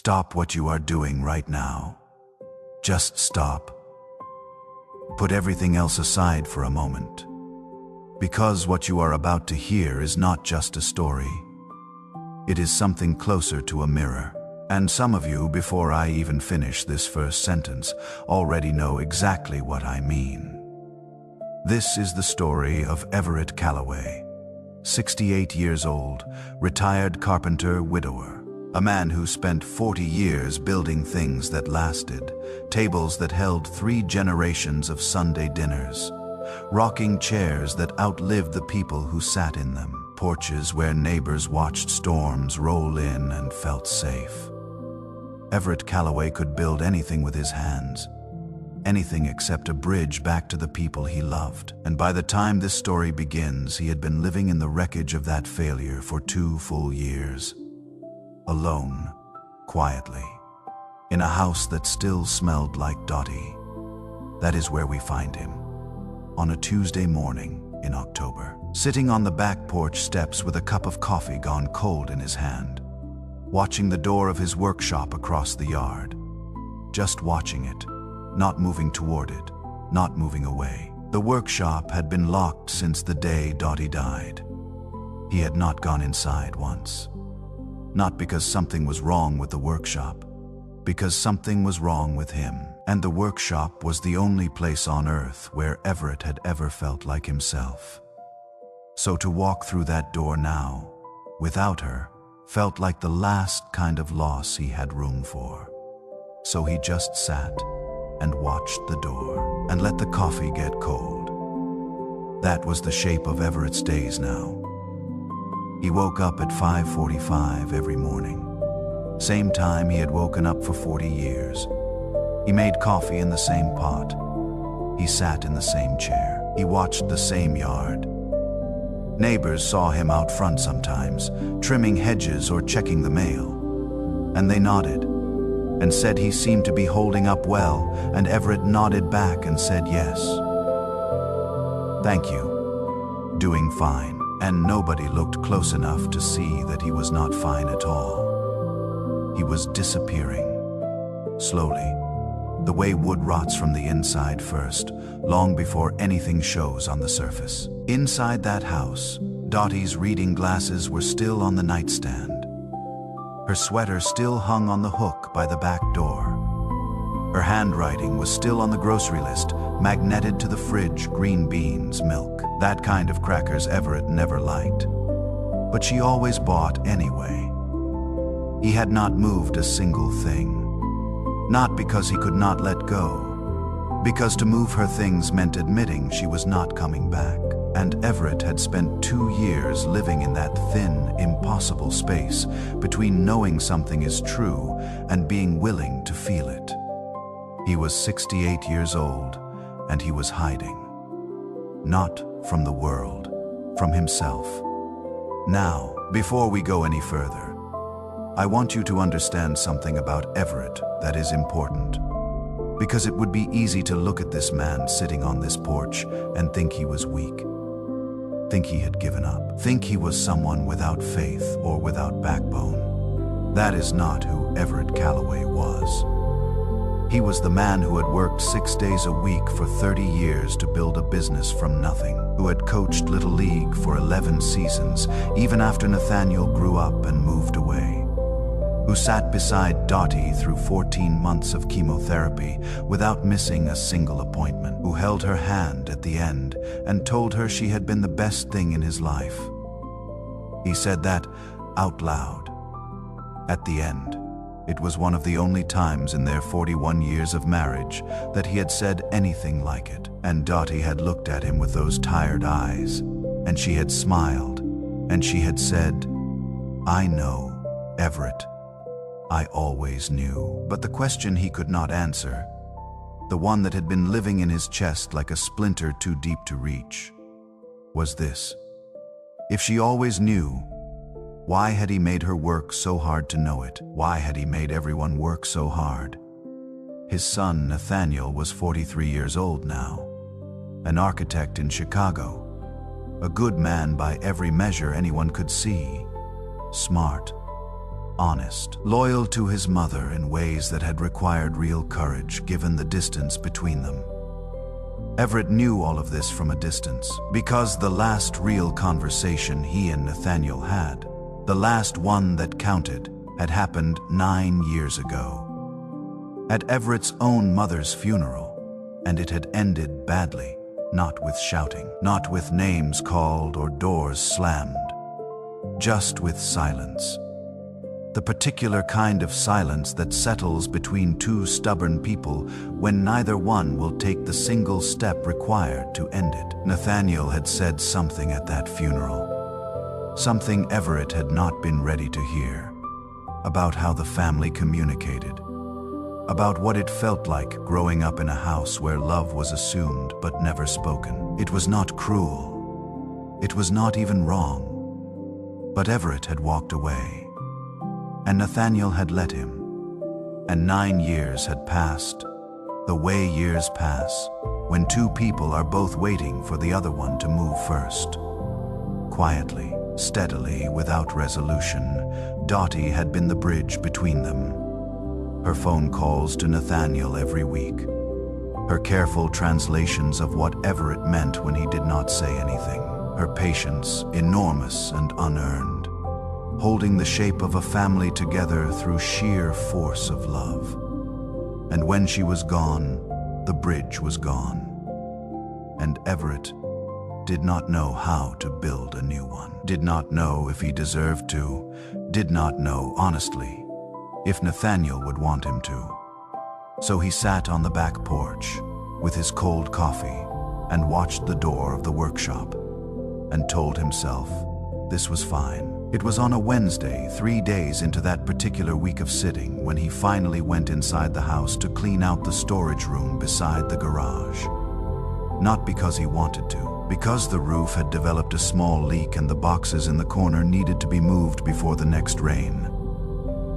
Stop what you are doing right now. Just stop. Put everything else aside for a moment. Because what you are about to hear is not just a story. It is something closer to a mirror. And some of you, before I even finish this first sentence, already know exactly what I mean. This is the story of Everett Callaway, 68 years old, retired carpenter, widower. A man who spent 40 years building things that lasted, tables that held 3 generations of Sunday dinners, rocking chairs that outlived the people who sat in them, porches where neighbors watched storms roll in and felt safe. Everett Callaway could build anything with his hands, anything except a bridge back to the people he loved. And by the time this story begins, he had been living in the wreckage of that failure for 2 full years. Alone, quietly, in a house that still smelled like Dottie. That is where we find him, on a Tuesday morning in October, sitting on the back porch steps with a cup of coffee gone cold in his hand, watching the door of his workshop across the yard. Just watching it, not moving toward it, not moving away. The workshop had been locked since the day Dottie died. He had not gone inside once. Not because something was wrong with the workshop, because something was wrong with him. And the workshop was the only place on earth where Everett had ever felt like himself. So to walk through that door now, without her, felt like the last kind of loss he had room for. So he just sat and watched the door and let the coffee get cold. That was the shape of Everett's days now. He woke up at 5:45 every morning. Same time he had woken up for 40 years. He made coffee in the same pot. He sat in the same chair. He watched the same yard. Neighbors saw him out front sometimes, trimming hedges or checking the mail. And they nodded and said he seemed to be holding up well, and Everett nodded back and said yes. Thank you. Doing fine. And nobody looked close enough to see that he was not fine at all. He was disappearing. Slowly. The way wood rots from the inside first, long before anything shows on the surface. Inside that house, Dottie's reading glasses were still on the nightstand. Her sweater still hung on the hook by the back door. Her handwriting was still on the grocery list, magneted to the fridge, green beans, milk. That kind of crackers Everett never liked. But she always bought anyway. He had not moved a single thing. Not because he could not let go, because to move her things meant admitting she was not coming back. And Everett had spent 2 years living in that thin, impossible space between knowing something is true and being willing to feel it. He was 68 years old, and he was hiding. Not from the world, from himself. Now, before we go any further, I want you to understand something about Everett that is important. Because it would be easy to look at this man sitting on this porch and think he was weak. Think he had given up. Think he was someone without faith or without backbone. That is not who Everett Callaway was. He was the man who had worked 6 days a week for 30 years to build a business from nothing, who had coached Little League for 11 seasons, even after Nathaniel grew up and moved away, who sat beside Dottie through 14 months of chemotherapy without missing a single appointment, who held her hand at the end and told her she had been the best thing in his life. He said that out loud. At the end, it was one of the only times in their 41 years of marriage that he had said anything like it. And Dottie had looked at him with those tired eyes, and she had smiled, and she had said, "I know, Everett. I always knew." But the question he could not answer, the one that had been living in his chest like a splinter too deep to reach, was this. If she always knew, why had he made her work so hard to know it? Why had he made everyone work so hard? His son, Nathaniel, was 43 years old now, an architect in Chicago, a good man by every measure anyone could see, smart, honest, loyal to his mother in ways that had required real courage given the distance between them. Everett knew all of this from a distance, because the last real conversation he and Nathaniel had, the last one that counted, had happened 9 years ago. At Everett's own mother's funeral, and it had ended badly, not with shouting, not with names called or doors slammed, just with silence. The particular kind of silence that settles between two stubborn people when neither one will take the single step required to end it. Nathaniel had said something at that funeral, something Everett had not been ready to hear, about how the family communicated, about what it felt like growing up in a house where love was assumed but never spoken. It was not cruel. It was not even wrong. But Everett had walked away. And Nathaniel had let him. And 9 years had passed, the way years pass, when two people are both waiting for the other one to move first. Quietly, steadily, without resolution, Dottie had been the bridge between them. Her phone calls to Nathaniel every week. Her careful translations of what Everett meant when he did not say anything. Her patience, enormous and unearned, holding the shape of a family together through sheer force of love. And when she was gone, the bridge was gone. And Everett did not know how to build a new one, did not know if he deserved to, did not know, honestly, if Nathaniel would want him to. So he sat on the back porch with his cold coffee and watched the door of the workshop and told himself this was fine. It was on a Wednesday, 3 days into that particular week of sitting, when he finally went inside the house to clean out the storage room beside the garage. Not because he wanted to, because the roof had developed a small leak and the boxes in the corner needed to be moved before the next rain.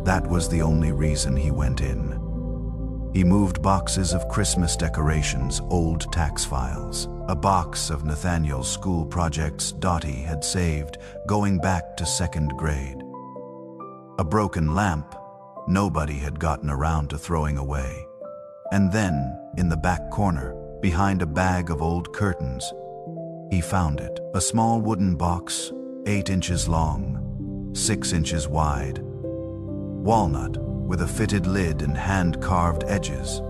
That was the only reason he went in. He moved boxes of Christmas decorations, old tax files, a box of Nathaniel's school projects Dottie had saved going back to 2nd grade. A broken lamp nobody had gotten around to throwing away. And then, in the back corner, behind a bag of old curtains, he found it. A small wooden box, 8 inches long, 6 inches wide, walnut, with a fitted lid and hand-carved edges.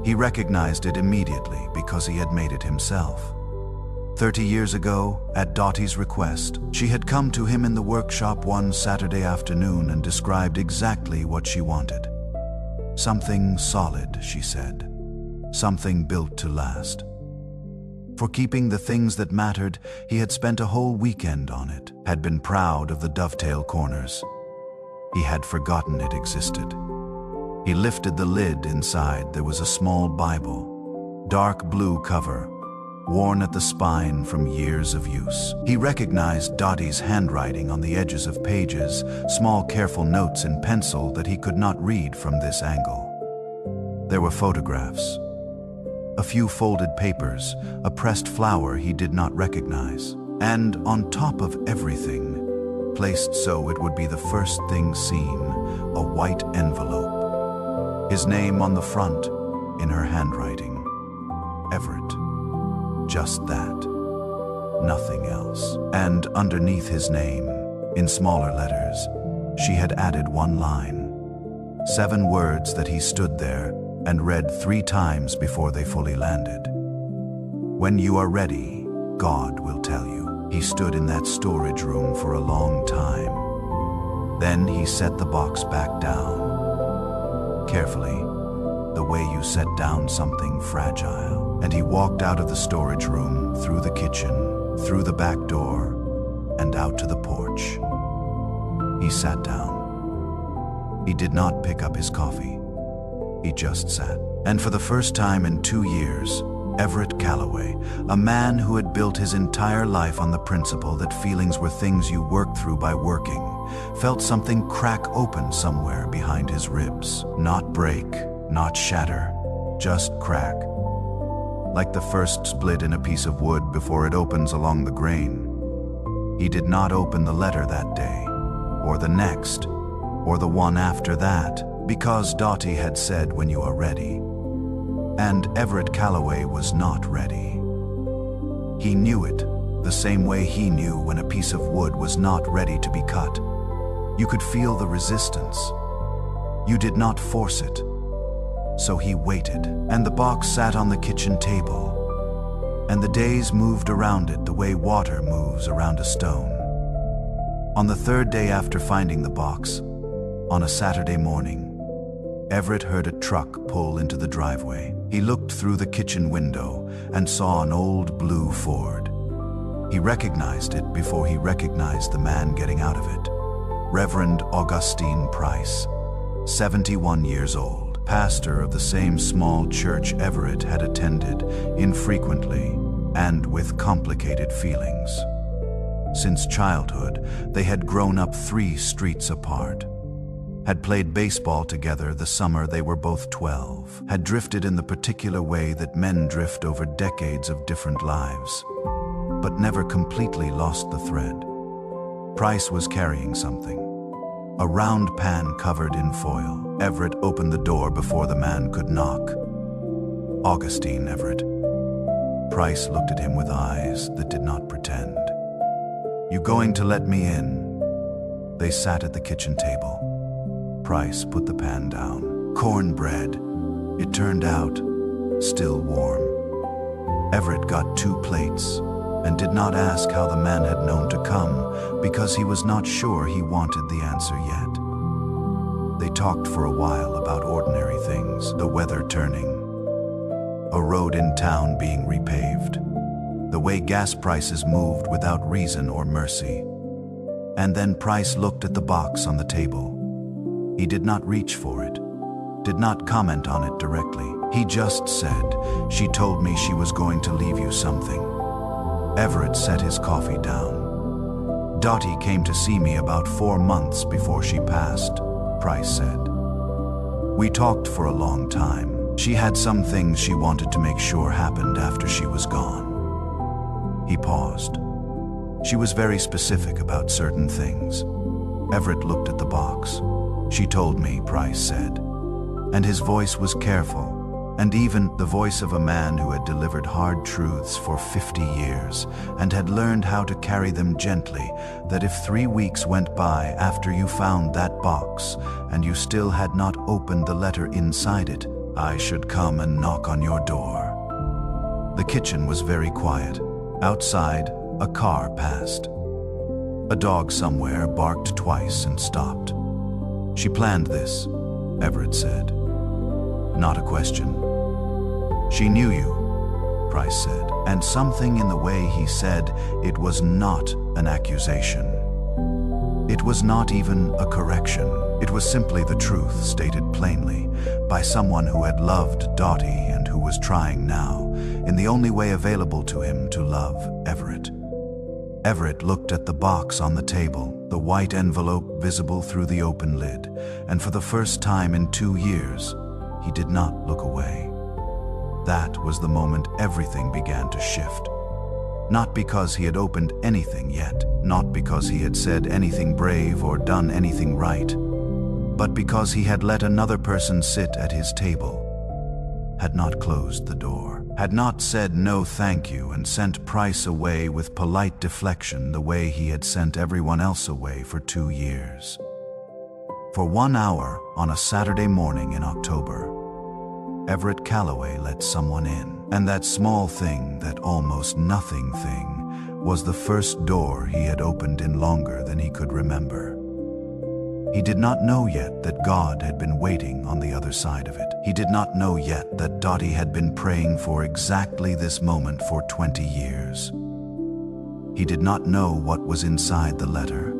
He recognized it immediately because he had made it himself. 30 years ago, at Dottie's request, she had come to him in the workshop one Saturday afternoon and described exactly what she wanted. Something solid, she said. Something built to last. For keeping the things that mattered, he had spent a whole weekend on it, had been proud of the dovetail corners. He had forgotten it existed. He lifted the lid. Inside there was a small Bible, dark blue cover, worn at the spine from years of use. He recognized Dottie's handwriting on the edges of pages, small careful notes in pencil that he could not read from this angle. There were photographs, a few folded papers, a pressed flower he did not recognize, and on top of everything, placed so it would be the first thing seen, a white envelope. His name on the front, in her handwriting. Everett. Just that. Nothing else. And underneath his name, in smaller letters, she had added one line. 7 words that he stood there and read 3 times before they fully landed. When you are ready, God will tell you. He stood in that storage room for a long time. Then he set the box back down. Carefully, the way you set down something fragile. And he walked out of the storage room, through the kitchen, through the back door, and out to the porch. He sat down. He did not pick up his coffee. He just sat. And for the first time in 2 years, Everett Calloway, a man who had built his entire life on the principle that feelings were things you worked through by working, felt something crack open somewhere behind his ribs. Not break, not shatter, just crack. Like the first split in a piece of wood before it opens along the grain. He did not open the letter that day, or the next, or the one after that, because Dottie had said when you are ready. And Everett Calloway was not ready. He knew it, the same way he knew when a piece of wood was not ready to be cut. You could feel the resistance. You did not force it. So he waited, and the box sat on the kitchen table. And the days moved around it the way water moves around a stone. On the third day after finding the box, on a Saturday morning, Everett heard a truck pull into the driveway. He looked through the kitchen window and saw an old blue Ford. He recognized it before he recognized the man getting out of it. Reverend Augustine Price, 71 years old, pastor of the same small church Everett had attended infrequently and with complicated feelings. Since childhood, they had grown up 3 streets apart, had played baseball together the summer they were both 12, had drifted in the particular way that men drift over decades of different lives, but never completely lost the thread. Price was carrying something, a round pan covered in foil. Everett opened the door before the man could knock. Augustine Everett. Price looked at him with eyes that did not pretend. "You going to let me in?" They sat at the kitchen table. Price put the pan down. Cornbread, it turned out, still warm. Everett got 2 plates and did not ask how the man had known to come because he was not sure he wanted the answer yet. They talked for a while about ordinary things, the weather turning, a road in town being repaved, the way gas prices moved without reason or mercy. And then Price looked at the box on the table. He did not reach for it, did not comment on it directly. He just said, "She told me she was going to leave you something." Everett set his coffee down. "Dottie came to see me about 4 months before she passed," Price said. "We talked for a long time. She had some things she wanted to make sure happened after she was gone." He paused. "She was very specific about certain things." Everett looked at the box. "She told me," Price said, and his voice was careful, and even the voice of a man who had delivered hard truths for 50 years and had learned how to carry them gently, that if 3 weeks went by after you found that box and you still had not opened the letter inside it, I should come and knock on your door. The kitchen was very quiet. Outside, a car passed. A dog somewhere barked twice and stopped. "She planned this," Everett said. "Not a question." "She knew you," Price said, and something in the way he said it was not an accusation. It was not even a correction. It was simply the truth stated plainly by someone who had loved Dottie and who was trying now, in the only way available to him, to love Everett. Everett looked at the box on the table, the white envelope visible through the open lid, and for the first time in 2 years, he did not look away. That was the moment everything began to shift. Not because he had opened anything yet, not because he had said anything brave or done anything right, but because he had let another person sit at his table, had not closed the door, had not said no thank you and sent Price away with polite deflection the way he had sent everyone else away for 2 years. For 1 hour on a Saturday morning in October, Everett Calloway let someone in, and that small thing, that almost nothing thing, was the first door he had opened in longer than he could remember. He did not know yet that God had been waiting on the other side of it. He did not know yet that Dottie had been praying for exactly this moment for 20 years. He did not know what was inside the letter.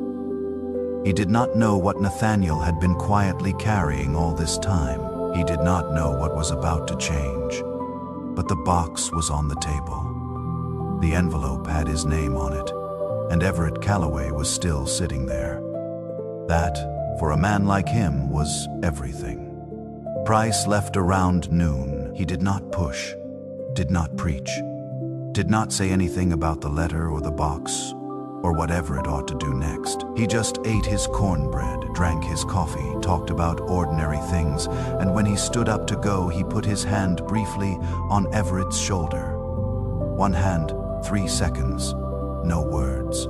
He did not know what Nathaniel had been quietly carrying all this time. He did not know what was about to change. But the box was on the table. The envelope had his name on it, and Everett Calloway was still sitting there. That, for a man like him, was everything. Price left around noon. He did not push, did not preach, did not say anything about the letter or the box or what Everett ought to do next. He just ate his cornbread, drank his coffee, talked about ordinary things, and when he stood up to go, he put his hand briefly on Everett's shoulder. One hand, 3 seconds, no words.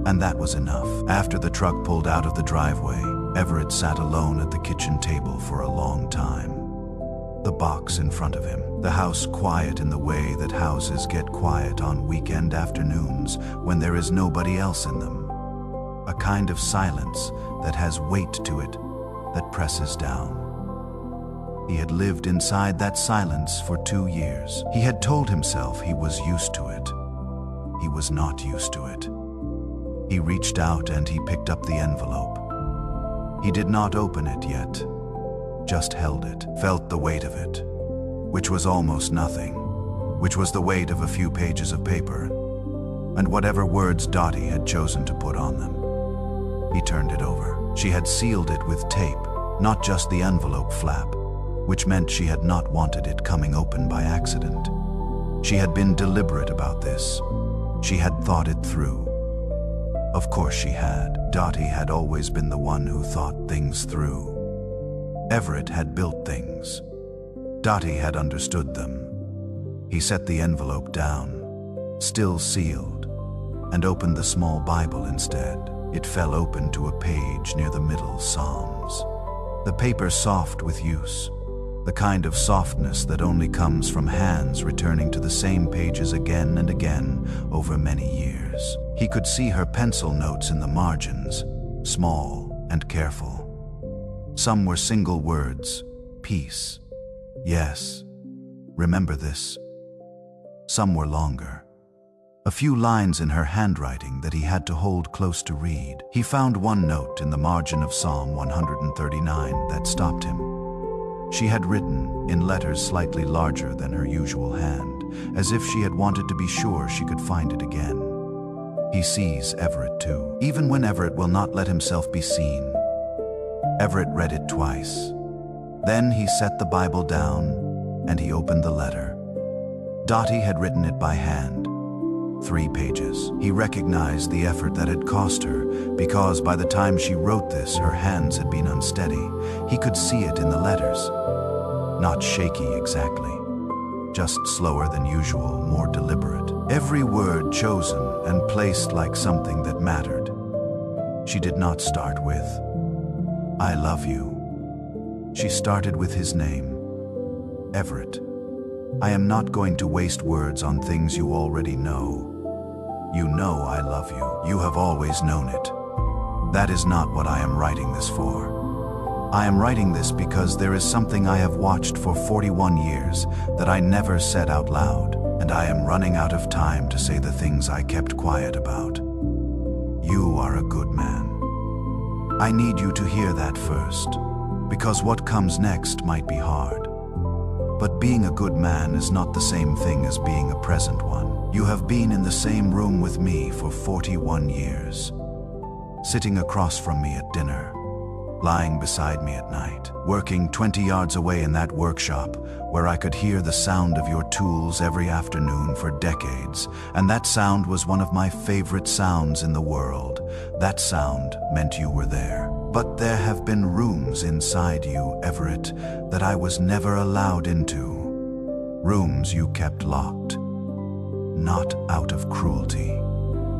And that was enough. After the truck pulled out of the driveway, Everett sat alone at the kitchen table for a long time. The box in front of him, the house quiet in the way that houses get quiet on weekend afternoons when there is nobody else in them. A kind of silence that has weight to it, that presses down. He had lived inside that silence for 2 years. He had told himself he was used to it. He was not used to it. He reached out and he picked up the envelope. He did not open it yet, just held it, felt the weight of it, which was almost nothing, which was the weight of a few pages of paper, and whatever words Dottie had chosen to put on them. He turned it over. She had sealed it with tape, not just the envelope flap, which meant she had not wanted it coming open by accident. She had been deliberate about this. She had thought it through. Of course she had. Dottie had always been the one who thought things through. Everett had built things. Dottie had understood them. He set the envelope down, still sealed, and opened the small Bible instead. It fell open to a page near the middle Psalms. The paper soft with use, the kind of softness that only comes from hands returning to the same pages again and again over many years. He could see her pencil notes in the margins, small and careful. Some were single words, peace, yes, remember this. Some were longer. A few lines in her handwriting that he had to hold close to read. He found one note in the margin of Psalm 139 that stopped him. She had written, in letters slightly larger than her usual hand, as if she had wanted to be sure she could find it again. He sees Everett too, even when Everett will not let himself be seen. Everett read it twice. Then he set the Bible down and he opened the letter. Dottie had written it by hand. 3 pages. He recognized the effort that had cost her because by the time she wrote this, her hands had been unsteady. He could see it in the letters. Not shaky exactly, just slower than usual, more deliberate. Every word chosen and placed like something that mattered. She did not start with, "I love you." She started with his name, Everett. I am not going to waste words on things you already know. You know I love you. You have always known it. That is not what I am writing this for. I am writing this because there is something I have watched for 41 years that I never said out loud, and I am running out of time to say the things I kept quiet about. You are a good man. I need you to hear that first, because what comes next might be hard. But being a good man is not the same thing as being a present one. You have been in the same room with me for 41 years, sitting across from me at dinner, lying beside me at night, working 20 yards away in that workshop where I could hear the sound of your tools every afternoon for decades, and that sound was one of my favorite sounds in the world. That sound meant you were there. But there have been rooms inside you, Everett, that I was never allowed into. Rooms you kept locked. Not out of cruelty.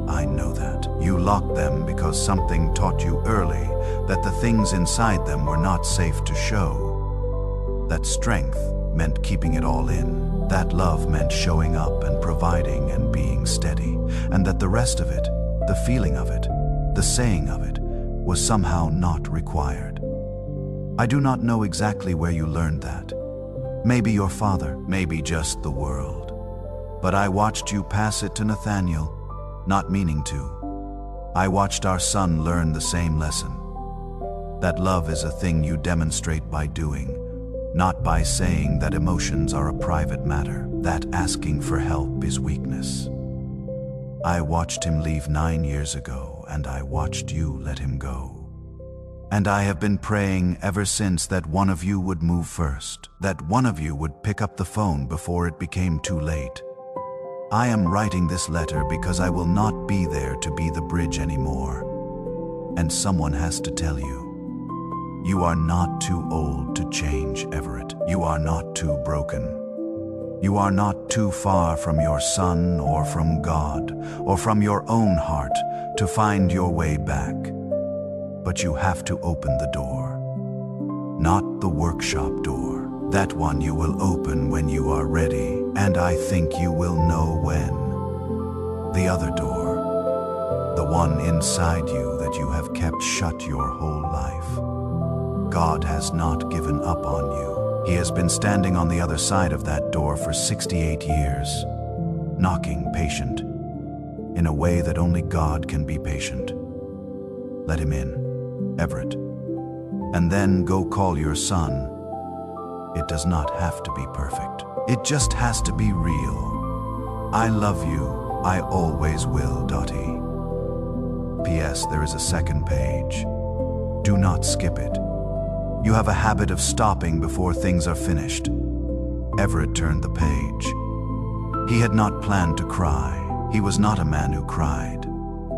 I know that. You locked them because something taught you early that the things inside them were not safe to show. That strength meant keeping it all in. That love meant showing up and providing and being steady. And that the rest of it, the feeling of it, the saying of it, was somehow not required. I do not know exactly where you learned that. Maybe your father, maybe just the world. But I watched you pass it to Nathaniel, not meaning to. I watched our son learn the same lesson. That love is a thing you demonstrate by doing, not by saying that emotions are a private matter, that asking for help is weakness. I watched him leave 9 years ago, and I watched you let him go. And I have been praying ever since that one of you would move first, that one of you would pick up the phone before it became too late. I am writing this letter because I will not be there to be the bridge anymore. And someone has to tell you. You are not too old to change, Everett. You are not too broken. You are not too far from your son or from God or from your own heart to find your way back. But you have to open the door. Not the workshop door. That one you will open when you are ready, and I think you will know when. The other door. The one inside you that you have kept shut your whole life. God has not given up on you. He has been standing on the other side of that door for 68 years, knocking patient, in a way that only God can be patient. Let him in, Everett. And then go call your son. It does not have to be perfect. It just has to be real. I love you. I always will, Dottie. P.S. There is a second page. Do not skip it. You have a habit of stopping before things are finished. Everett turned the page. He had not planned to cry. He was not a man who cried.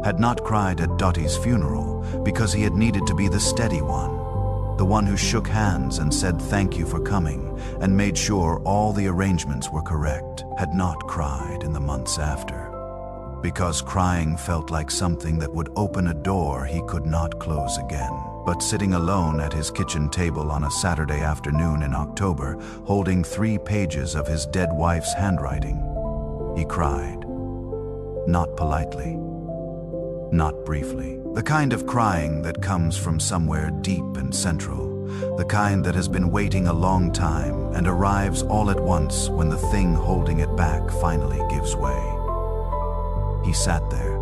Had not cried at Dottie's funeral because he had needed to be the steady one. The one who shook hands and said thank you for coming and made sure all the arrangements were correct, had not cried in the months after. Because crying felt like something that would open a door he could not close again. But sitting alone at his kitchen table on a Saturday afternoon in October, holding 3 pages of his dead wife's handwriting, he cried. Not politely. Not briefly. The kind of crying that comes from somewhere deep and central. The kind that has been waiting a long time and arrives all at once when the thing holding it back finally gives way. He sat there,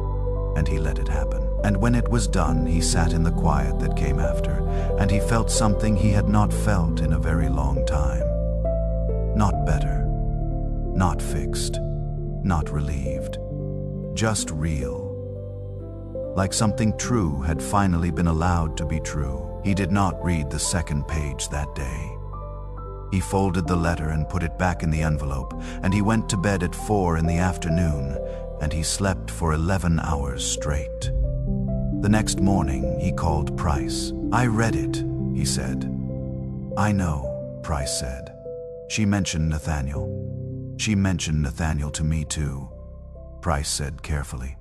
and he let it happen. And when it was done, he sat in the quiet that came after, and he felt something he had not felt in a very long time. Not better. Not fixed. Not relieved. Just real. Like something true had finally been allowed to be true. He did not read the second page that day. He folded the letter and put it back in the envelope, and he went to bed at 4 in the afternoon, and he slept for 11 hours straight. The next morning, he called Price. I read it, he said. I know, Price said. She mentioned Nathaniel. She mentioned Nathaniel to me too, Price said carefully.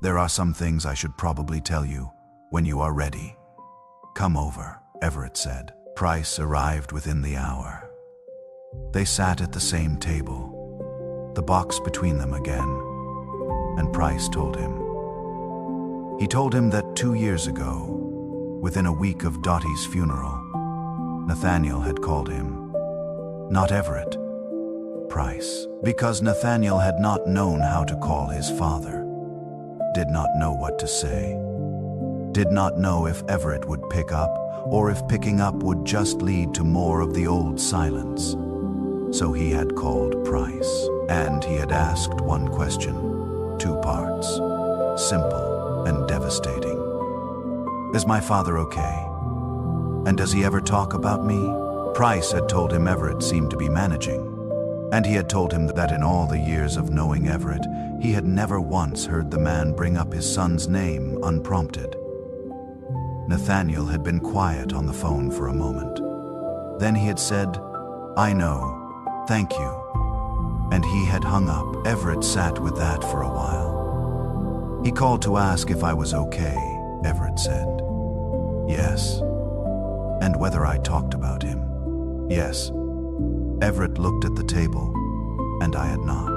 There are some things I should probably tell you when you are ready. Come over, Everett said. Price arrived within the hour. They sat at the same table, the box between them again, and Price told him. He told him that 2 years ago, within a week of Dottie's funeral, Nathaniel had called him. Not Everett, Price, because Nathaniel had not known how to call his father. Did not know what to say. Did not know if Everett would pick up, or if picking up would just lead to more of the old silence. So he had called Price, and he had asked one question, 2 parts, simple and devastating. Is my father okay? And does he ever talk about me? Price had told him Everett seemed to be managing. And he had told him that in all the years of knowing Everett, he had never once heard the man bring up his son's name unprompted. Nathaniel had been quiet on the phone for a moment. Then he had said, I know, thank you. And he had hung up. Everett sat with that for a while. He called to ask if I was okay, Everett said. Yes. And whether I talked about him. Yes. Everett looked at the table, and I had not.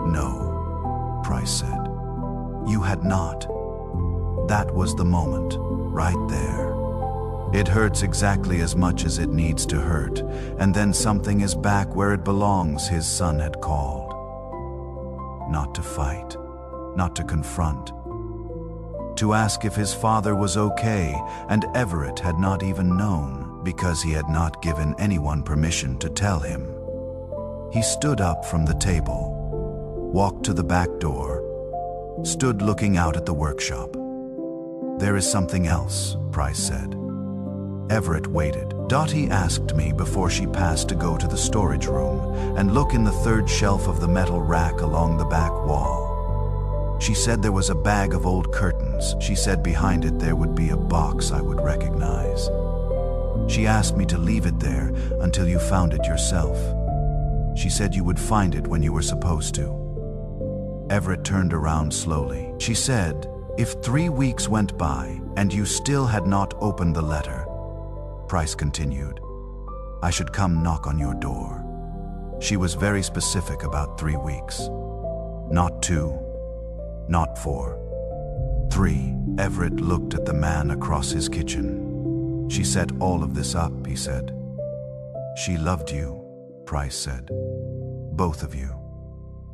No, Price said. You had not. That was the moment, right there. It hurts exactly as much as it needs to hurt, and then something is back where it belongs, his son had called. Not to fight, not to confront. To ask if his father was okay, and Everett had not even known, because he had not given anyone permission to tell him. He stood up from the table, walked to the back door, stood looking out at the workshop. There is something else, Price said. Everett waited. Dottie asked me before she passed to go to the storage room and look in the third shelf of the metal rack along the back wall. She said there was a bag of old curtains. She said behind it there would be a box I would recognize. She asked me to leave it there until you found it yourself. She said you would find it when you were supposed to. Everett turned around slowly. She said, "If 3 weeks went by and you still had not opened the letter," Price continued, "I should come knock on your door." She was very specific about 3 weeks. Not 2, not 4, 3. Everett looked at the man across his kitchen. "She set all of this up," he said. "She loved you," Price said. "Both of you.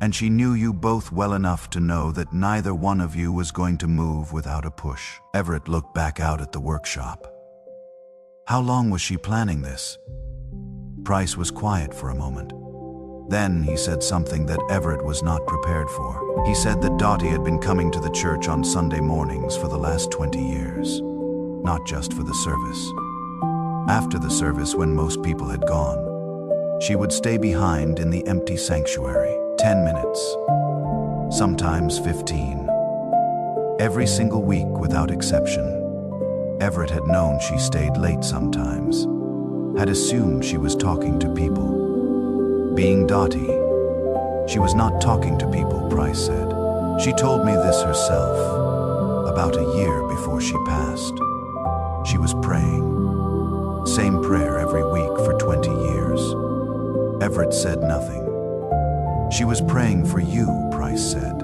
And she knew you both well enough to know that neither one of you was going to move without a push." Everett looked back out at the workshop. How long was she planning this? Price was quiet for a moment. Then he said something that Everett was not prepared for. He said that Dottie had been coming to the church on Sunday mornings for the last 20 years, not just for the service. After the service, when most people had gone, she would stay behind in the empty sanctuary, 10 minutes, sometimes 15, every single week without exception. Everett had known she stayed late sometimes, had assumed she was talking to people. Being Dottie, she was not talking to people, Price said. She told me this herself, about a year before she passed. She was praying. Same prayer every week for 20 years. Everett said nothing. She was praying for you, Price said.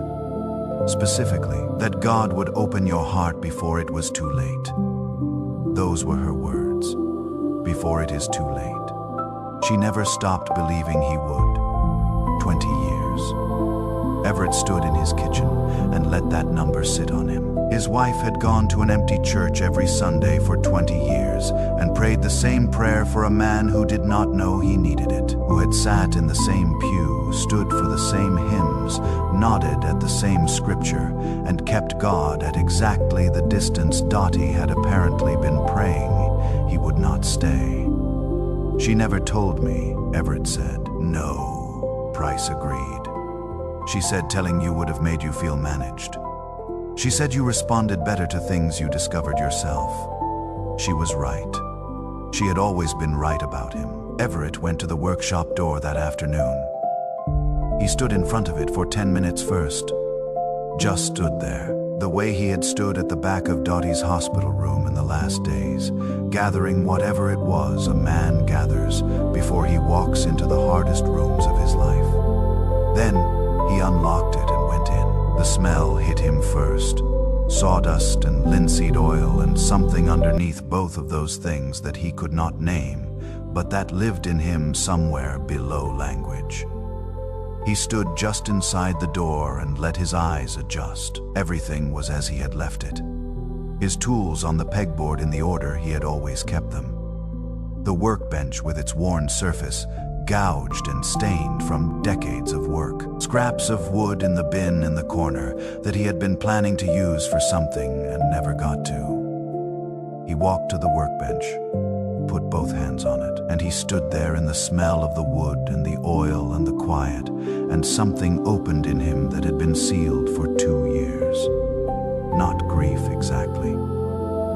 Specifically, that God would open your heart before it was too late. Those were her words. Before it is too late. She never stopped believing he would. 20 years. Everett stood in his kitchen and let that number sit on him. His wife had gone to an empty church every Sunday for 20 years and prayed the same prayer for a man who did not know he needed it, who had sat in the same pew, stood for the same hymns, nodded at the same scripture, and kept God at exactly the distance Dottie had apparently been praying he would not stay. She never told me, Everett said. No, Price agreed. She said telling you would have made you feel managed. She said you responded better to things you discovered yourself. She was right. She had always been right about him. Everett went to the workshop door that afternoon. He stood in front of it for 10 minutes first. Just stood there, the way he had stood at the back of Dottie's hospital room in the last days, gathering whatever it was a man gathers before he walks into the hardest rooms of his life. Then he unlocked it and went in. The smell hit him first. Sawdust and linseed oil and something underneath both of those things that he could not name, but that lived in him somewhere below language. He stood just inside the door and let his eyes adjust. Everything was as he had left it. His tools on the pegboard in the order he had always kept them. The workbench with its worn surface, gouged and stained from decades of work. Scraps of wood in the bin in the corner that he had been planning to use for something and never got to. He walked to the workbench, put both hands on it, and he stood there in the smell of the wood and the oil and the quiet, and something opened in him that had been sealed for 2 years. Not grief exactly.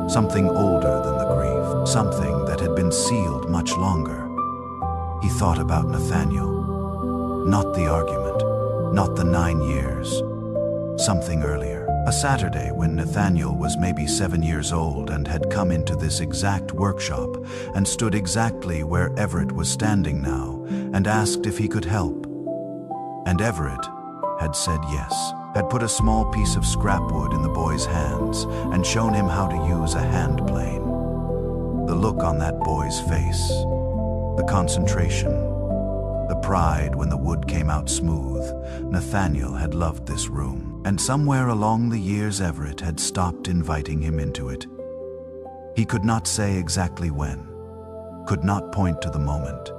Something older than the grief. Something that had been sealed much longer. He thought about Nathaniel. Not the argument, not the 9 years. Something earlier. A Saturday when Nathaniel was maybe 7 years old and had come into this exact workshop and stood exactly where Everett was standing now and asked if he could help. And Everett had said yes, had put a small piece of scrap wood in the boy's hands and shown him how to use a hand plane. The look on that boy's face, the concentration, the pride when the wood came out smooth. Nathaniel had loved this room, and somewhere along the years Everett had stopped inviting him into it. He could not say exactly when, could not point to the moment.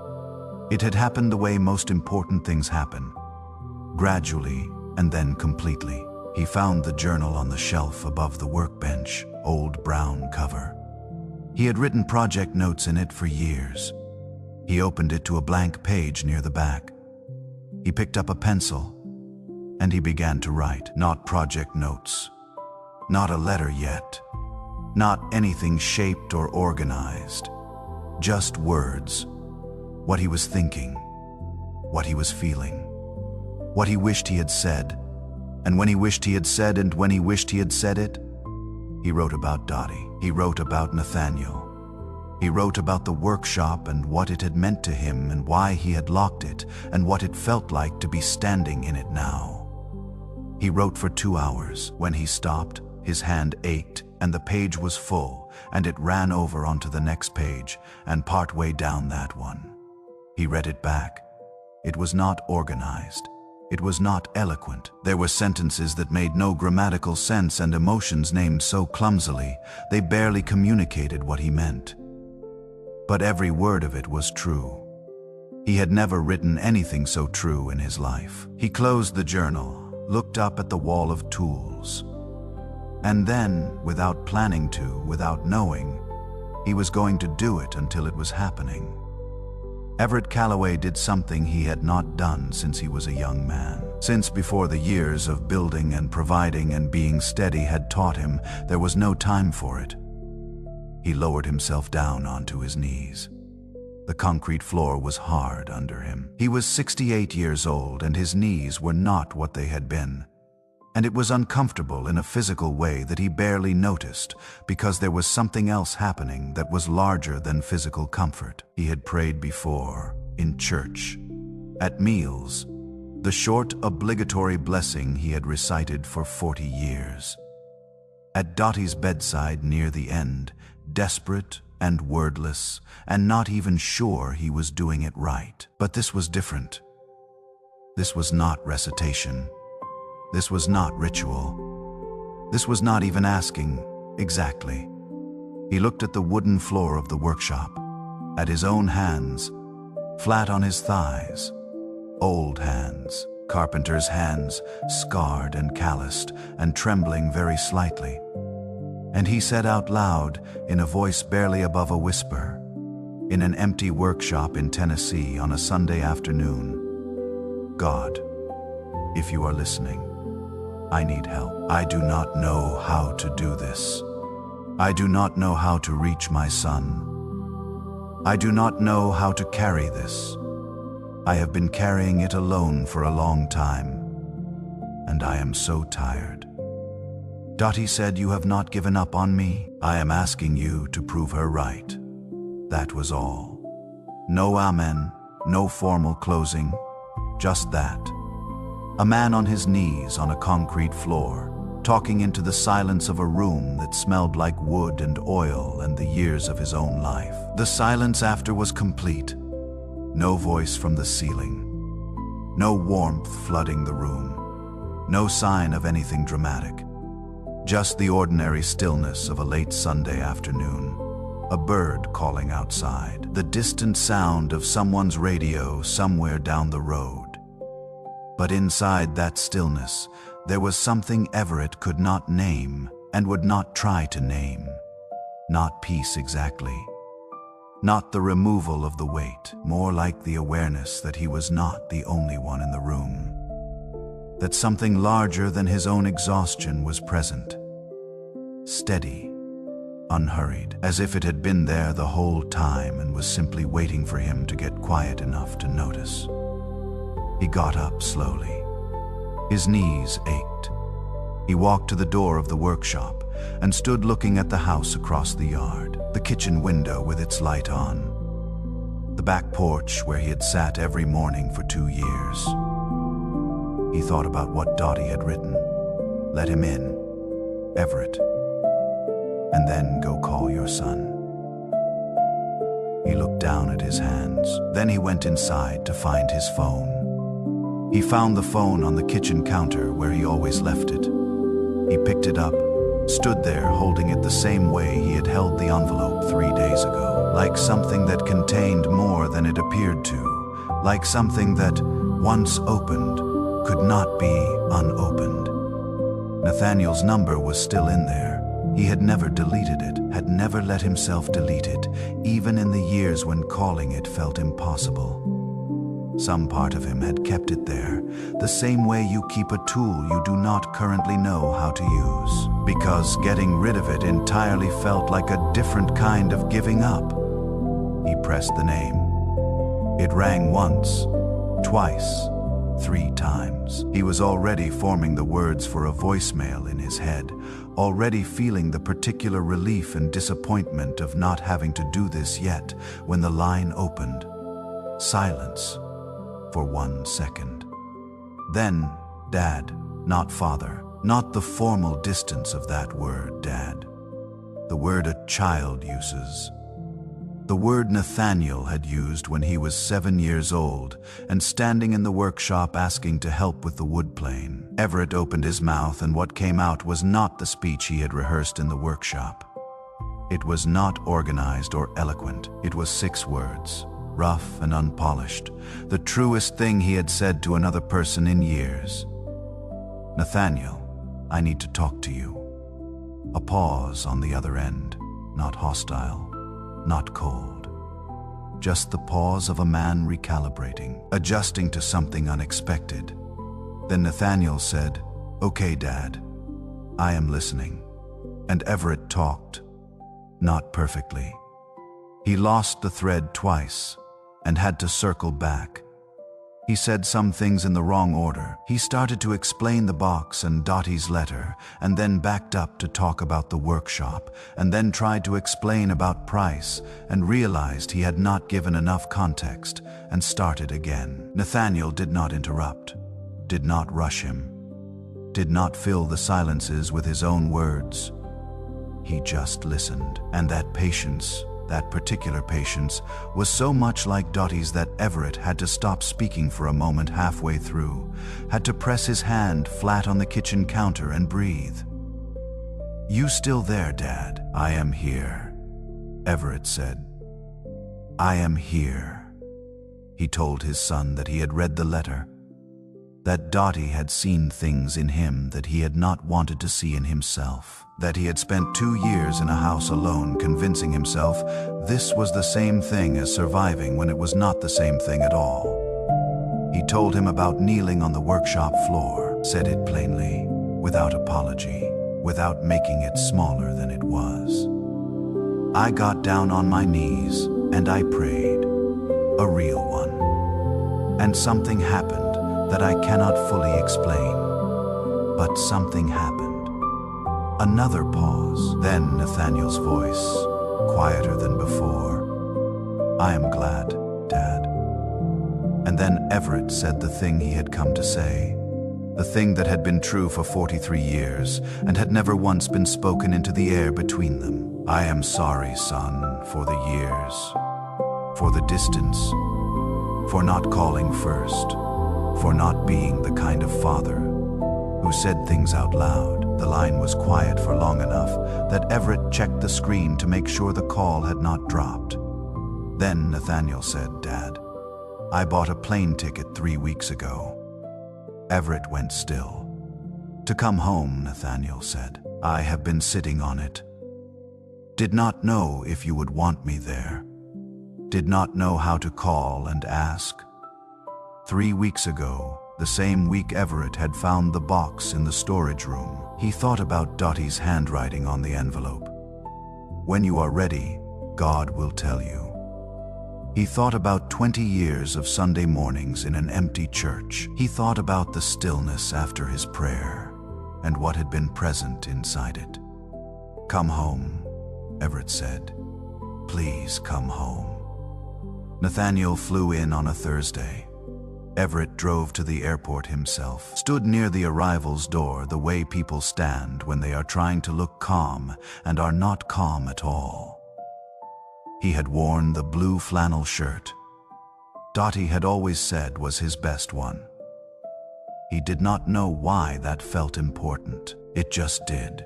It had happened the way most important things happen, gradually and then completely. He found the journal on the shelf above the workbench, old brown cover. He had written project notes in it for years. He opened it to a blank page near the back. He picked up a pencil, and he began to write. Not project notes. Not a letter yet. Not anything shaped or organized. Just words. What he was thinking. What he was feeling. What he wished he had said. And when he wished he had said, and when he wished he had said it, he wrote about Dottie. He wrote about Nathaniel. He wrote about the workshop and what it had meant to him and why he had locked it and what it felt like to be standing in it now. He wrote for 2 hours. When he stopped, his hand ached and the page was full, and it ran over onto the next page and partway down that one. He read it back. It was not organized. It was not eloquent. There were sentences that made no grammatical sense and emotions named so clumsily they barely communicated what he meant. But every word of it was true. He had never written anything so true in his life. He closed the journal, looked up at the wall of tools. And then, without planning to, without knowing, he was going to do it until it was happening. Everett Callaway did something he had not done since he was a young man. Since before the years of building and providing and being steady had taught him there was no time for it. He lowered himself down onto his knees. The concrete floor was hard under him. He was 68 years old and his knees were not what they had been. And it was uncomfortable in a physical way that he barely noticed because there was something else happening that was larger than physical comfort. He had prayed before, in church, at meals, the short obligatory blessing he had recited for 40 years. At Dottie's bedside near the end, desperate and wordless, and not even sure he was doing it right. But this was different. This was not recitation. This was not ritual. This was not even asking, exactly. He looked at the wooden floor of the workshop, at his own hands, flat on his thighs. Old hands, carpenter's hands, scarred and calloused, and trembling very slightly. And he said out loud, in a voice barely above a whisper, in an empty workshop in Tennessee on a Sunday afternoon, "God, if you are listening, I need help. I do not know how to do this. I do not know how to reach my son. I do not know how to carry this. I have been carrying it alone for a long time, and I am so tired." Dottie said, "You have not given up on me. I am asking you to prove her right." That was all. No amen, no formal closing, just that. A man on his knees on a concrete floor, talking into the silence of a room that smelled like wood and oil and the years of his own life. The silence after was complete. No voice from the ceiling. No warmth flooding the room. No sign of anything dramatic. Just the ordinary stillness of a late Sunday afternoon. A bird calling outside. The distant sound of someone's radio somewhere down the road. But inside that stillness, there was something Everett could not name and would not try to name. Not peace exactly. Not the removal of the weight, more like the awareness that he was not the only one in the room. That something larger than his own exhaustion was present. Steady, unhurried, as if it had been there the whole time and was simply waiting for him to get quiet enough to notice. He got up slowly. His knees ached. He walked to the door of the workshop and stood looking at the house across the yard, the kitchen window with its light on, the back porch where he had sat every morning for 2 years. He thought about what Dottie had written. Let him in, Everett, and then go call your son. He looked down at his hands. Then he went inside to find his phone. He found the phone on the kitchen counter where he always left it. He picked it up, stood there holding it the same way he had held the envelope 3 days ago, like something that contained more than it appeared to, like something that, once opened, could not be unopened. Nathaniel's number was still in there, He had never deleted it, had never let himself delete it, even in the years when calling it felt impossible. Some part of him had kept it there, the same way you keep a tool you do not currently know how to use, because getting rid of it entirely felt like a different kind of giving up. He pressed the name. It rang once, twice, 3 times. He was already forming the words for a voicemail in his head, already feeling the particular relief and disappointment of not having to do this yet, when the line opened. Silence. For 1 second. Then, Dad, not father, not the formal distance of that word, Dad. The word a child uses. The word Nathaniel had used when he was 7 years old and standing in the workshop asking to help with the wood plane. Everett opened his mouth, and what came out was not the speech he had rehearsed in the workshop. It was not organized or eloquent. It was 6 words. Rough and unpolished, the truest thing he had said to another person in years. Nathaniel, I need to talk to you. A pause on the other end, not hostile, not cold. Just the pause of a man recalibrating, adjusting to something unexpected. Then Nathaniel said, "Okay, Dad, I am listening." And Everett talked, not perfectly. He lost the thread twice and had to circle back. He said some things in the wrong order. He started to explain the box and Dottie's letter, and then backed up to talk about the workshop, and then tried to explain about price, and realized he had not given enough context, and started again. Nathaniel did not interrupt, did not rush him, did not fill the silences with his own words. He just listened, and that patience, that particular patience, was so much like Dottie's that Everett had to stop speaking for a moment halfway through, had to press his hand flat on the kitchen counter and breathe. "You still there, Dad?" "I am here," Everett said. "I am here." He told his son that he had read the letter, that Dottie had seen things in him that he had not wanted to see in himself, that he had spent 2 years in a house alone convincing himself this was the same thing as surviving when it was not the same thing at all. He told him about kneeling on the workshop floor, said it plainly, without apology, without making it smaller than it was. "I got down on my knees and I prayed, a real one. And something happened that I cannot fully explain, but something happened." Another pause, then Nathaniel's voice, quieter than before. "I am glad, Dad." And then Everett said the thing he had come to say, the thing that had been true for 43 years and had never once been spoken into the air between them. "I am sorry, son, for the years, for the distance, for not calling first, for not being the kind of father who said things out loud." The line was quiet for long enough that Everett checked the screen to make sure the call had not dropped. Then Nathaniel said, "Dad, I bought a plane ticket 3 weeks ago." Everett went still. "To come home," Nathaniel said. "I have been sitting on it. Did not know if you would want me there. Did not know how to call and ask." 3 weeks ago, the same week Everett had found the box in the storage room, he thought about Dottie's handwriting on the envelope. "When you are ready, God will tell you." He thought about 20 years of Sunday mornings in an empty church. He thought about the stillness after his prayer and what had been present inside it. "Come home," Everett said. "Please come home." Nathaniel flew in on a Thursday. Everett drove to the airport himself, stood near the arrivals door the way people stand when they are trying to look calm and are not calm at all. He had worn the blue flannel shirt Dottie had always said was his best one. He did not know why that felt important. It just did.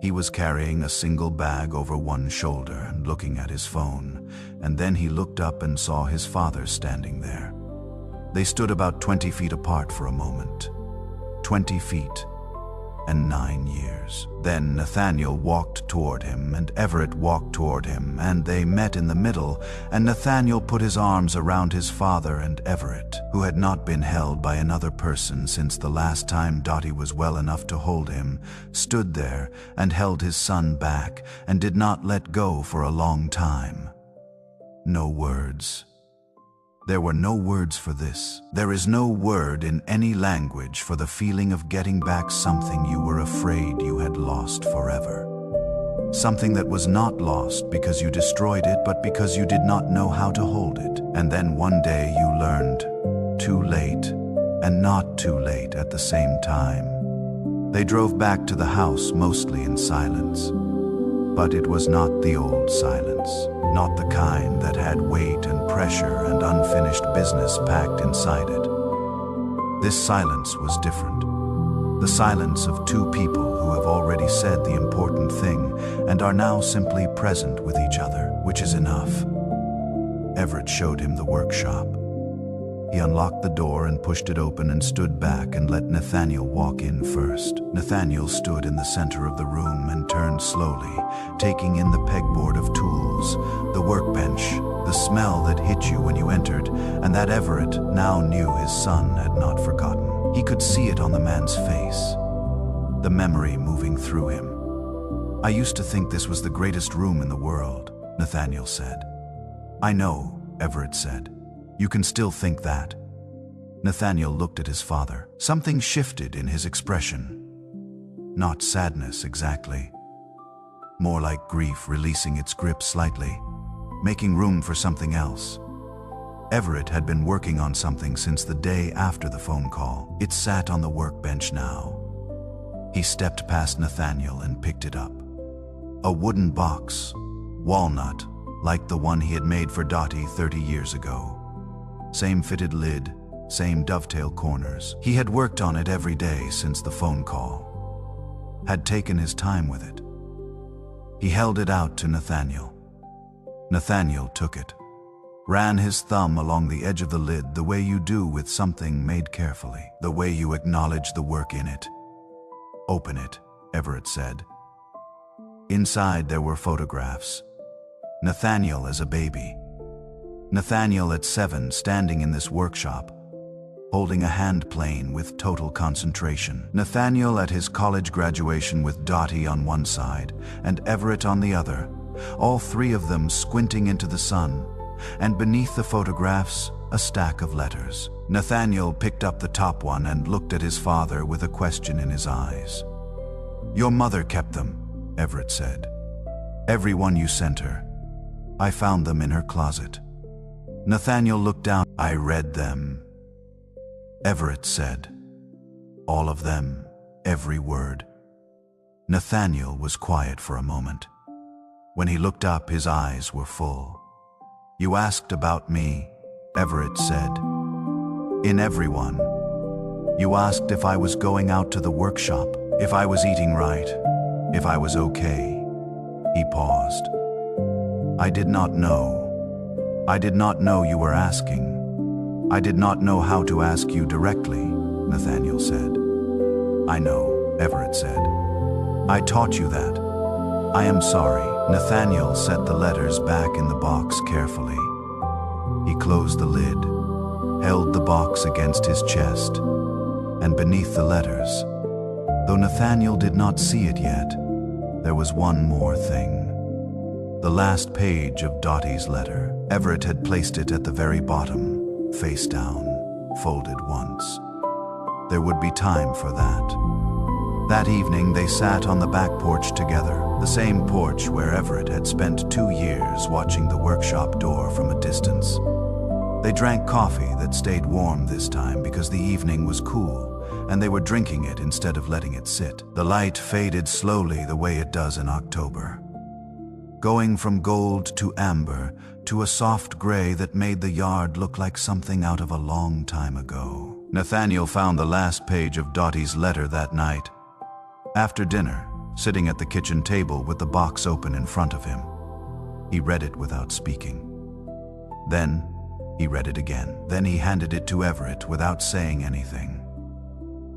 He was carrying a single bag over one shoulder and looking at his phone, and then he looked up and saw his father standing there. They stood about 20 feet apart for a moment. 20 feet. 9 years. Then Nathaniel walked toward him, and Everett walked toward him, and they met in the middle, and Nathaniel put his arms around his father, and Everett, who had not been held by another person since the last time Dottie was well enough to hold him, stood there and held his son back and did not let go for a long time. No words. There were no words for this. There is no word in any language for the feeling of getting back something you were afraid you had lost forever. Something that was not lost because you destroyed it, but because you did not know how to hold it. And then one day you learned, too late and not too late at the same time. They drove back to the house mostly in silence. But it was not the old silence, not the kind that had weight and pressure and unfinished business packed inside it. This silence was different. The silence of two people who have already said the important thing and are now simply present with each other, which is enough. Everett showed him the workshop. He unlocked the door and pushed it open and stood back and let Nathaniel walk in first. Nathaniel stood in the center of the room and turned slowly, taking in the pegboard of tools, the workbench, the smell that hit you when you entered, and that Everett now knew his son had not forgotten. He could see it on the man's face, the memory moving through him. "I used to think this was the greatest room in the world," Nathaniel said. "I know," Everett said. "You can still think that." Nathaniel looked at his father. Something shifted in his expression. Not sadness exactly. More like grief releasing its grip slightly, making room for something else. Everett had been working on something since the day after the phone call. It sat on the workbench now. He stepped past Nathaniel and picked it up. A wooden box, walnut, like the one he had made for Dottie 30 years ago. Same fitted lid, same dovetail corners. He had worked on it every day since the phone call. Had taken his time with it. He held it out to Nathaniel. Nathaniel took it. Ran his thumb along the edge of the lid the way you do with something made carefully. The way you acknowledge the work in it. "Open it," Everett said. Inside there were photographs. Nathaniel as a baby. Nathaniel at 7 standing in this workshop, holding a hand plane with total concentration. Nathaniel at his college graduation with Dottie on one side and Everett on the other, all three of them squinting into the sun, and beneath the photographs, a stack of letters. Nathaniel picked up the top one and looked at his father with a question in his eyes. "Your mother kept them," Everett said. "Every one you sent her. I found them in her closet." Nathaniel looked down. "I read them," Everett said. "All of them, every word." Nathaniel was quiet for a moment. When he looked up, his eyes were full. "You asked about me," Everett said. "In everyone. You asked if I was going out to the workshop, if I was eating right, if I was okay." He paused. "I did not know. I did not know you were asking. I did not know how to ask you directly," Nathaniel said. "I know," Everett said. "I taught you that. I am sorry." Nathaniel set the letters back in the box carefully. He closed the lid, held the box against his chest, and beneath the letters, though Nathaniel did not see it yet, there was one more thing. The last page of Dottie's letter. Everett had placed it at the very bottom, face down, folded once. There would be time for that. That evening they sat on the back porch together, the same porch where Everett had spent 2 years watching the workshop door from a distance. They drank coffee that stayed warm this time because the evening was cool, and they were drinking it instead of letting it sit. The light faded slowly the way it does in October, going from gold to amber to a soft gray that made the yard look like something out of a long time ago. Nathaniel found the last page of Dottie's letter that night. After dinner, sitting at the kitchen table with the box open in front of him, he read it without speaking. Then he read it again. Then he handed it to Everett without saying anything.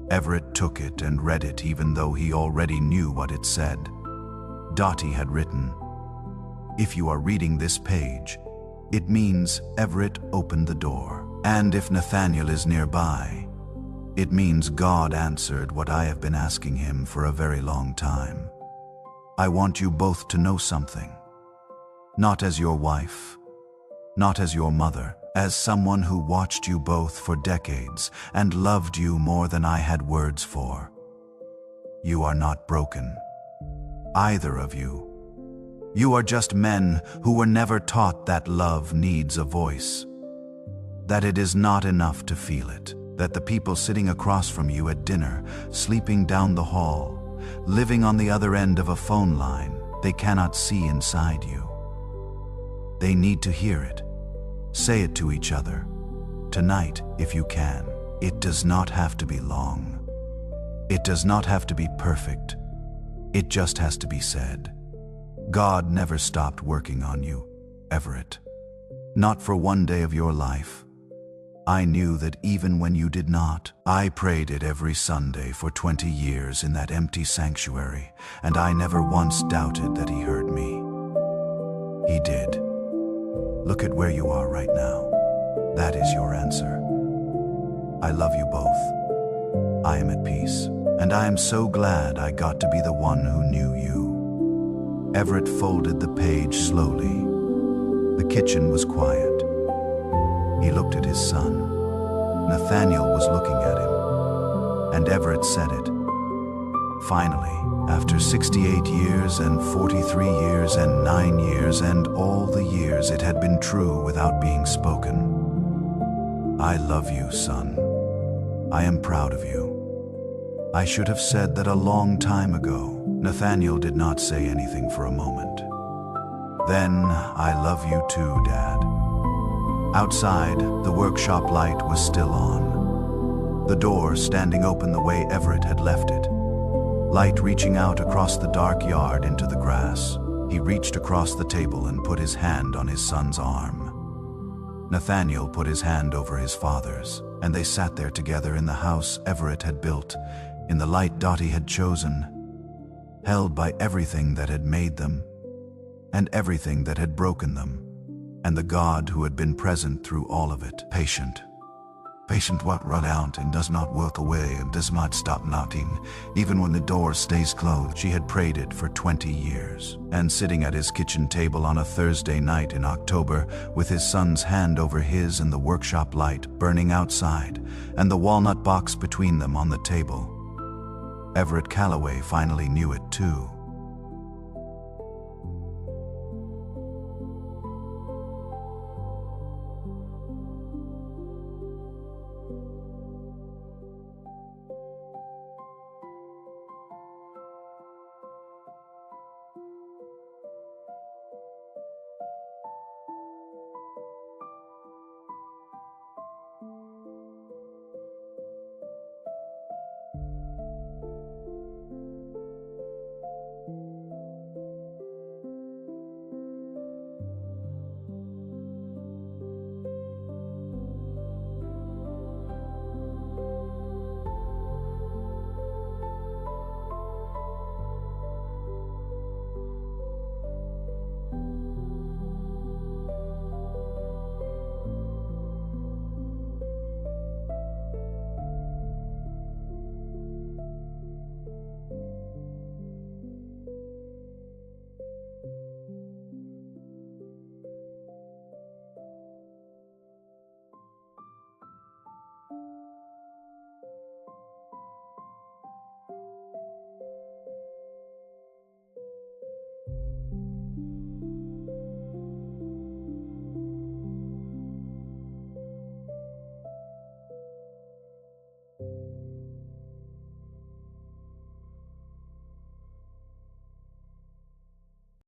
Everett took it and read it even though he already knew what it said. Dottie had written, "If you are reading this page, it means Everett opened the door. And if Nathaniel is nearby, it means God answered what I have been asking him for a very long time. I want you both to know something. Not as your wife, not as your mother, as someone who watched you both for decades and loved you more than I had words for. You are not broken, either of you. You are just men who were never taught that love needs a voice, that it is not enough to feel it, that the people sitting across from you at dinner, sleeping down the hall, living on the other end of a phone line, they cannot see inside you. They need to hear it. Say it to each other. Tonight, if you can. It does not have to be long. It does not have to be perfect. It just has to be said. God never stopped working on you, Everett. Not for one day of your life. I knew that even when you did not. I prayed it every Sunday for 20 years in that empty sanctuary, and I never once doubted that he heard me. He did. Look at where you are right now. That is your answer. I love you both. I am at peace, and I am so glad I got to be the one who knew you. Everett folded the page slowly. The kitchen was quiet. He looked at his son. Nathaniel was looking at him, and Everett said it. Finally, after 68 years and 43 years and 9 years and all the years it had been true without being spoken. I love you, son. I am proud of you. I should have said that a long time ago. Nathaniel did not say anything for a moment. Then, I love you too, Dad. Outside, the workshop light was still on. The door standing open the way Everett had left it. Light reaching out across the dark yard into the grass. He reached across the table and put his hand on his son's arm. Nathaniel put his hand over his father's, and they sat there together in the house Everett had built, in the light Dottie had chosen, held by everything that had made them, and everything that had broken them, and the God who had been present through all of it. Patient what run out and does not work away and does not stop knocking, even when the door stays closed. She had prayed it for 20 years. And sitting at his kitchen table on a Thursday night in October, with his son's hand over his and the workshop light burning outside, and the walnut box between them on the table, Everett Calloway finally knew it too.